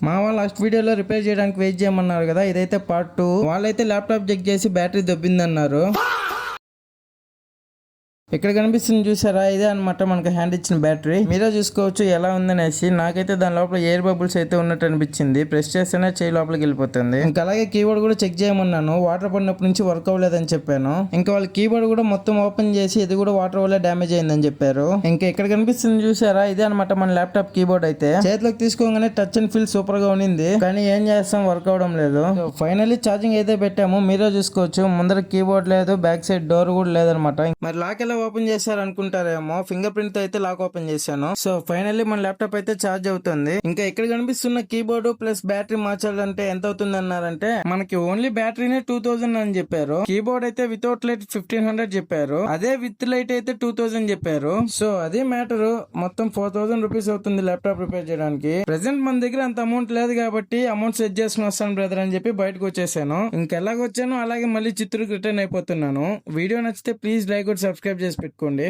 మా వాళ్ళు లాస్ట్ వీడియోలో రిపేర్ చేయడానికి వెయిట్ చేయమన్నారు కదా, ఇదైతే పార్ట్ 2. వాళ్ళైతే ల్యాప్టాప్ చెక్ చేసి బ్యాటరీ దొబ్బిందన్నారు. ఇక్కడ కనిపిస్తుంది చూసారా, ఇదే అనమాట మనకు హ్యాండ్ ఇచ్చిన బ్యాటరీ. మీరే చూసుకోవచ్చు ఎలా ఉందనేసి. నాకైతే దాని లోపల ఎయిర్ బబుల్స్ అయితే ఉన్నట్టు అనిపించింది. ప్రెస్ చేస్తేనే చేయి లోపలికి వెళ్ళిపోతుంది. ఇంకా అలాగే కీబోర్డ్ కూడా చెక్ చేయమన్నాను, వాటర్ పడినప్పటి నుంచి వర్క్ అవ్వలేదని చెప్పాను. ఇంకా వాళ్ళ కీబోర్డ్ కూడా మొత్తం ఓపెన్ చేసి ఇది కూడా వాటర్ వల్ల డ్యామేజ్ అయిందని చెప్పారు. ఇంకా ఇక్కడ కనిపిస్తుంది చూసారా, ఇదే అనమాట మన ల్యాప్టాప్ కీబోర్డ్. అయితే చేతిలోకి తీసుకోగానే టచ్ అండ్ ఫీల్ సూపర్ గా ఉన్నింది, కానీ ఏం చేస్తాం వర్క్ అవడం లేదు. ఫైనల్లీ ఛార్జింగ్ అయితే పెట్టాము, మీరే చూసుకోవచ్చు. ముందర కీబోర్డ్ లేదు, బ్యాక్ సైడ్ డోర్ కూడా లేదనమాట. మరి లాక్ ఎలా ఓపెన్ చేశారు అనుకుంటారేమో, ఫింగర్ ప్రింట్ తో అయితే లాక్ ఓపెన్ చేశాను. సో ఫైనల్లీ మన ల్యాప్టాప్ అయితే ఛార్జ్ అవుతుంది. ఇంకా ఇక్కడ కనిపిస్తున్న కీబోర్డ్ ప్లస్ బ్యాటరీ మార్చాలంటే ఎంత అవుతుంది అన్నారంటే, మనకి ఓన్లీ బ్యాటరీనే 2000 అని చెప్పారు. కీబోర్డ్ అయితే వితౌట్ లైట్ 1500 చెప్పారు, అదే విత్ లైట్ అయితే 2000 చెప్పారు. సో అదే మ్యాటర్, మొత్తం 4000 రూపీస్ అవుతుంది ల్యాప్టాప్ రిపేర్ చేయడానికి. ప్రెసెంట్ మన దగ్గర అంత అమౌంట్ లేదు కాబట్టి అమౌంట్ సెట్ చేసుకుని వస్తాను బ్రదర్ అని చెప్పి బయటకు వచ్చేసాను. ఇంకెలాగొచ్చాను అలాగే మళ్ళీ చిత్తూరుకి రిటర్న్ అయిపోతున్నాను. వీడియో నచ్చితే ప్లీజ్ లైక్ అండ్ సబ్స్క్రైబ్ చేసి పెట్టుకోండి.